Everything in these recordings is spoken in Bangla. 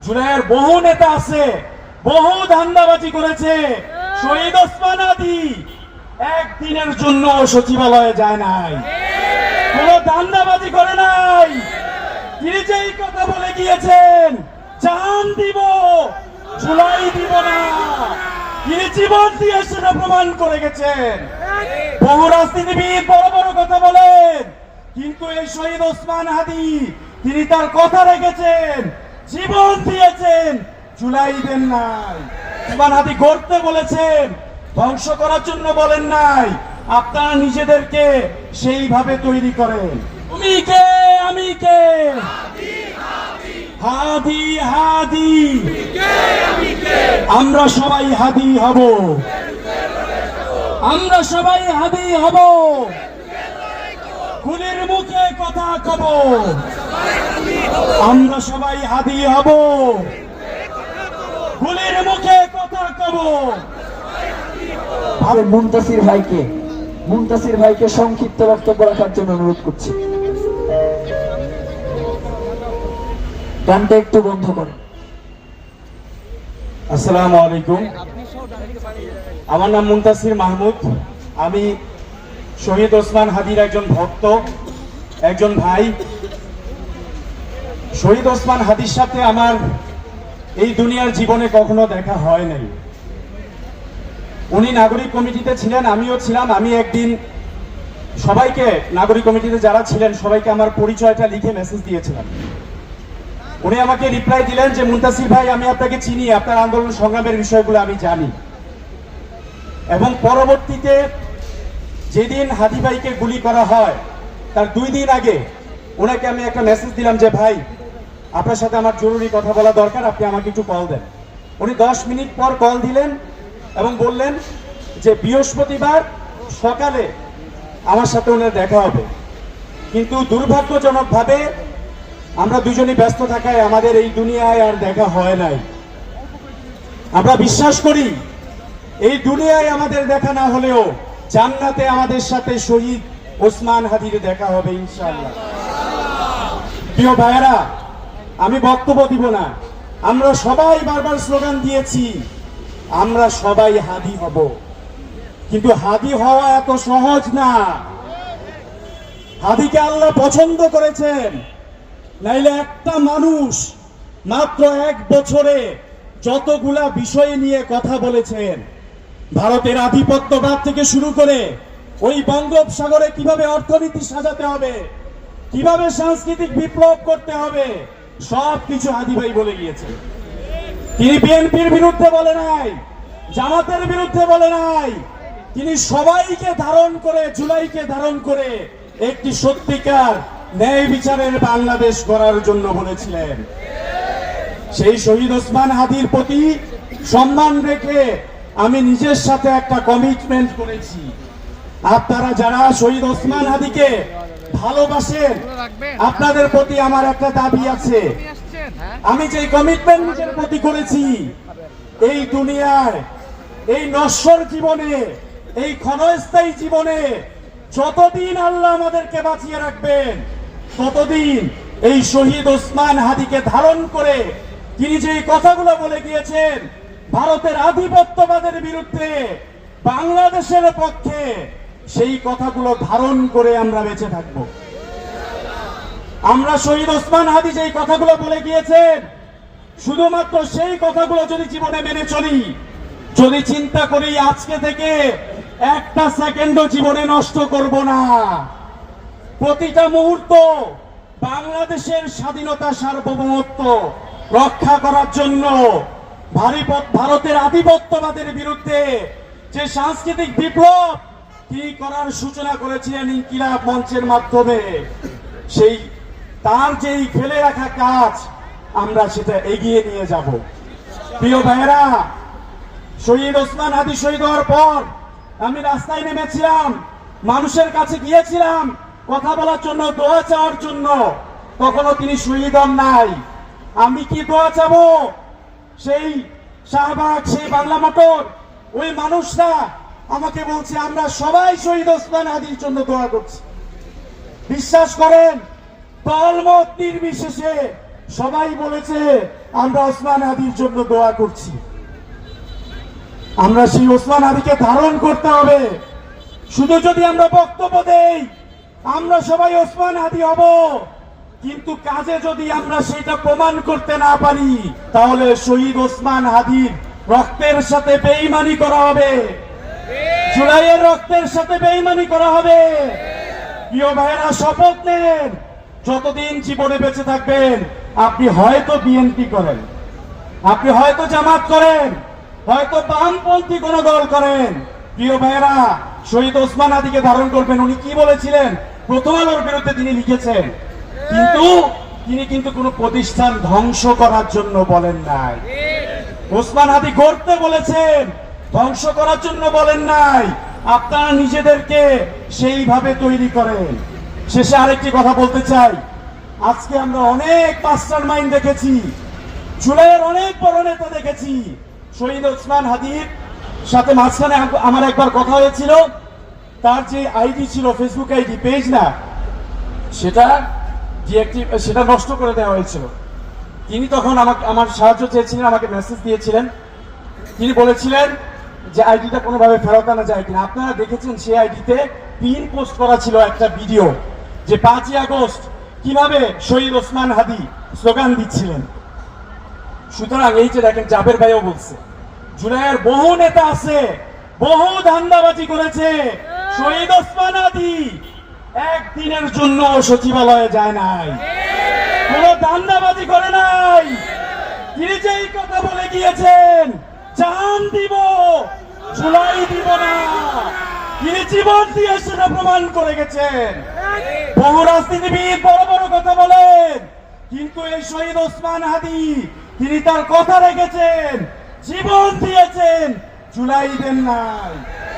জুলাইয়ের বহু নেতা আছে, বহু ধান্দাবাজি করেছে। শহীদ ওসমান হাদি একদিনের জন্য সচিবালয়ে যায় নাই, কোন ধান্দাবাজি করে নাই। তিনি যেই কথা বলে গিয়েছেন, জান দিব জুলাই দিব না, তিনি জীবন দিয়ে সেটা প্রমাণ করে গেছেন। বহু রাজনীতিবিদ বড় বড় কথা বলেন, কিন্তু এই শহীদ ওসমান হাদি তিনি তার কথা রেখেছেন, জীবন দিয়েছেন, জুলাই দেন নাই। ওসমান হাদি গড়তে বলেছেন, ধ্বংস করার জন্য বলেন নাই। আপনারা নিজেদেরকে সেইভাবে তৈরি করেন। তুমি কে আমি কে, হাদি হাদি, আমরা সবাই হাদি হব, আমরা সবাই হাদি হব। খুনের মুখে কথা কব, আমরা সবাই হাদি হব, খুনের মুখে কথা কব। মুনতাসির ভাইকে সংক্ষিপ্ত বক্তব্য রাখার জন্য অনুরোধ করছি। গানটা একটু বন্ধ করেন। আসসালামু আলাইকুম, আমার নাম মুনতাসির মাহমুদ। আমি শহীদ ওসমান হাদির একজন ভক্ত, একজন ভাই। শহীদ ওসমান হাদির সাথে আমার এই দুনিয়ার জীবনে কখনো দেখা হয় নাই। উনি নাগরিক কমিটিতে ছিলেন, আমিও ছিলাম। আমি একদিন সবাইকে, নাগরিক কমিটিতে যারা ছিলেন সবাইকে আমার পরিচয়টা লিখে মেসেজ দিয়েছিলাম। উনি আমাকে রিপ্লাই দিলেন যে মুনতাসির ভাই, আমি আপনাকে চিনি, আপনার আন্দোলন সংগ্রামের বিষয়গুলো আমি জানি। এবং পরবর্তীতে যেদিন হাদি ভাইকে গুলি করা হয় তার 2 দিন আগে ওনাকে আমি একটা মেসেজ দিলাম যে ভাই, আপনার সাথে আমার জরুরি কথা বলা দরকার, আপনি আমাকে একটু কল দেন। উনি 10 মিনিট পর কল দিলেন এবং বললেন যে বৃহস্পতিবার সকালে আমার সাথে ওনার দেখা হবে। কিন্তু দুর্ভাগ্যজনকভাবে আমরা দুজনই ব্যস্ত থাকায় আমাদের এই দুনিয়ায় আর দেখা হয় নাই। আমরা বিশ্বাস করি এই দুনিয়ায় আমাদের দেখা না হলেও জান্নাতে আমাদের সাথে শহীদ ওসমান হাদির দেখা হবে ইনশাআল্লাহ। প্রিয় ভাইয়েরা, আমি বক্তব্য দিব না। আমরা সবাই বারবার স্লোগান দিয়েছি, আমরা সবাই হাদি হব, কিন্তু হাদি হওয়া এত সহজ না। হাদিকে আল্লাহ পছন্দ করেছেন, নাইলে একটা মানুষ মাত্র 1 বছরে যতগুলা বিষয় নিয়ে কথা বলেছেন, ভারতের আধিপত্যবাদ থেকে শুরু করে ওই বঙ্গোপসাগরে কিভাবে অর্থনীতি সাজাতে হবে, কিভাবে সাংস্কৃতিক বিপ্লব করতে হবে, সবকিছু হাদি ভাই বলে গিয়েছেন। তিনি বিএনপির বিরুদ্ধে বলে নাই, জামাতের বিরুদ্ধে বলে নাই, তিনি সবাইকে ধারণ করে, জুলাইকে ধারণ করে একটি সত্যিকার ন্যায় বিচারের বাংলাদেশ গড়ার জন্য বলেছিলেন। সেই শহীদ ওসমান হাদির প্রতি সম্মান রেখে আমি নিজের সাথে একটা কমিটমেন্ট করেছি। আপনারা যারা শহীদ ওসমান হাদিকে ভালোবাসেন, আপনাদের প্রতি আমার একটা দাবি আছে। আমি যে কমিটমেন্ট নিজের প্রতি করেছি, এই দুনিয়ায়, এই নশ্বর জীবনে, এই ক্ষণস্থায়ী জীবনে যতদিন আল্লাহ আমাদেরকে বাঁচিয়ে রাখবেন, ততদিন এই শহীদ ওসমান হাদিকে ধারণ করে তিনি যে কথাগুলো বলে গিয়েছেন, ভারতের আধিপত্যবাদের বিরুদ্ধে বাংলাদেশের পক্ষে, সেই কথাগুলো ধারণ করে আমরা বেঁচে থাকব। আমরা শহীদ ওসমান হাদি যেই কথাগুলো বলে গিয়েছেন, শুধুমাত্র সেই কথাগুলো যদি জীবনে মেনে চলি, যদি চিন্তা করি আজকে থেকে একটা সেকেন্ডও জীবনে নষ্ট করব না, প্রতিটা মুহূর্ত বাংলাদেশের স্বাধীনতা, সার্বভৌমত্ব রক্ষা করার জন্য ভারতের আধিপত্যবাদের বিরুদ্ধে যে সাংস্কৃতিক বিপ্লব তিনি করার সূচনা করেছিলেন ইনকিলাব মঞ্চের মাধ্যমে, সেই তার যেই ফেলে রাখা কাজ আমরা সেটা এগিয়ে নিয়ে যাব। প্রিয় ভাইয়েরা, শহীদ ওসমান হাদি শহীদ হওয়ার পর আমি রাস্তায় নেমেছিলাম, মানুষের কাছে গিয়েছিলাম কথা বলার জন্য, দোয়া চাওয়ার জন্য। তখনও তিনি শহীদ হন নাই। আমি কি দোয়া চাবো? সেই শাহবাগ, সেই বাংলা মোটর, ওই মানুষরা আমাকে বলছে আমরা সবাই শহীদ ওসমান হাদির জন্য দোয়া করছি। বিশ্বাস করেন, দলমত নির্বিশেষে সবাই বলেছে আমরা ওসমান হাদির জন্য দোয়া করছি। আমরা সেই ওসমান হাদিকে ধারণ করতে হবে। শুধু যদি আমরা বক্তব্য দেই আমরা সবাই ওসমান হাদি হব, কিন্তু কাজে যদি আমরা সেটা প্রমাণ করতে না পারি তাহলে শহীদ ওসমান হাদির রক্তের সাথে বেঈমানি করা হবে, জুলাইয়ের রক্তের সাথে বেঈমানি করা হবে। প্রিয় ভাইয়েরা, শপথ নেন যতদিন জীবনে বেঁচে থাকবেন আপনি হয়তো বিএনপি করেন, আপনি হয়তো জামাত করেন, হয়তো বামপন্থী কোন দল করেন, প্রিয় ভাইয়েরা শহীদ ওসমান হাদিকে ধারণ করবেন। উনি কি বলেছিলেন? প্রথম আলোর বিরুদ্ধে তিনি লিখেছেন, কিন্তু তিনি কিন্তু কোনো প্রতিষ্ঠান ধ্বংস করার জন্য বলেন নাই। ওসমান হাদি গড়তে বলেছেন, ধ্বংস করার জন্য বলেন নাই। আপনারা নিজেদেরকে সেইভাবে তৈরি করেন। শেষে আরেকটি কথা বলতে চাই, আজকে আমরা অনেক মাস্টার মাইন্ড দেখেছি, জুলাইয়ের অনেক বড় নেতা দেখেছি। শহীদ ওসমান হাদির সাথে মাঝখানে আমার একবার কথা হয়েছিল, তার যে আইডি ছিল ফেসবুক আইডি পেজ না, সেটা সেটা নষ্ট করে দেওয়া হয়েছিল। তিনি তখন আমার সাহায্য চেয়েছিলেন, আমাকে মেসেজ দিয়েছিলেন। তিনি বলেছিলেন যে আইডিটা কোনোভাবে ফেরত আনা যায় কিনা। আপনারা দেখেছেন সেই আইডিতে পিন পোস্ট করা ছিল একটা ভিডিও, যে 5ই আগস্ট কিভাবে শহীদ ওসমান হাদি স্লোগান দিচ্ছিলেন। সুতরাং এই যে দেখেন, জাবের ভাইও বলছে জুলাইয়ের বহু নেতা আছে, বহু ধান্দাবাজি করেছে। শহীদ ওসমান হাদি একদিনের জন্য সচিবালয়ে যায় নাই, কোন ধান্দাবাজি করে নাই। তিনি যে এই কথা বলে গিয়েছেন, জান দিব জুলাই দিব না, তিনি জীবন দিয়ে সেটা প্রমাণ করে গেছেন। বহু রাজনীতিবিদ বড় বড় কথা বলেন, কিন্তু এই শহীদ ওসমান হাদি তিনি তার কথা রেখেছেন, জীবন দিয়েছেন, জুলাই দেন নাই।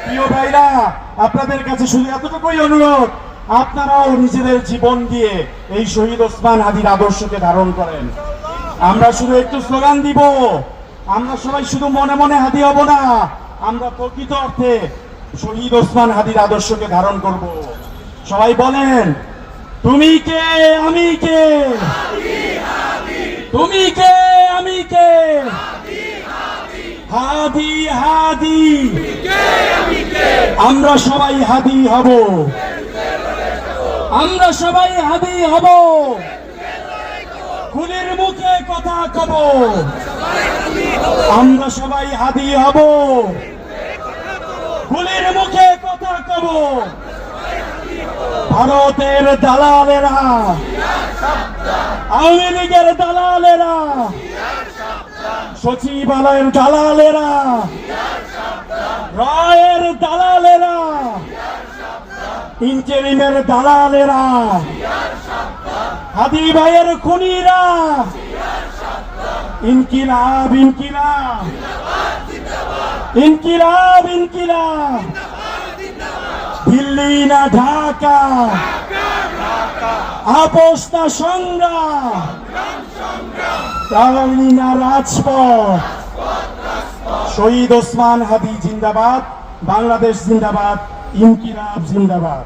প্রিয় ভাইরা, আপনাদের কাছে শুধু এতটুকুই অনুরোধ, আপনারাও নিজেদের জীবন দিয়ে এই শহীদ ওসমান হাদির আদর্শকে ধারণ করেন। আমরা শুধু একটু স্লোগান দিব, আমরা সবাই শুধু মনে মনে হাদি হব না, আমরা প্রকৃত অর্থে শহীদ ওসমান হাদির আদর্শকে ধারণ করব। সবাই বলেন, তুমি কে আমি কে, তুমি কে আমি কে, হাদি হাদি, আমরা সবাই হাদি হব, আমরা সবাই হাদি হব। খুনের মুখে কথা কব, আমরা সবাই হাদি হব, খুনের মুখে কথা কব। ভারতের দালালেরা, আওয়ামী লীগের দালালেরা, সচিবালয়ের দালালেরা, রায়ের দালালেরা, ইন্টারিমের দালালেরা, হাদি ভাইয়ের খুনিরা, ইনকিলাব ইনকিলাব, ইনকিলাব ইনকিলাব, দিল্লি না ঢাকা, আপোষ না সংগ্রাম, তাওয়ানি না রাজপথ। শহীদ ওসমান হাদি জিন্দাবাদ, বাংলাদেশ জিন্দাবাদ, ইনকিলাব জিন্দাবাদ।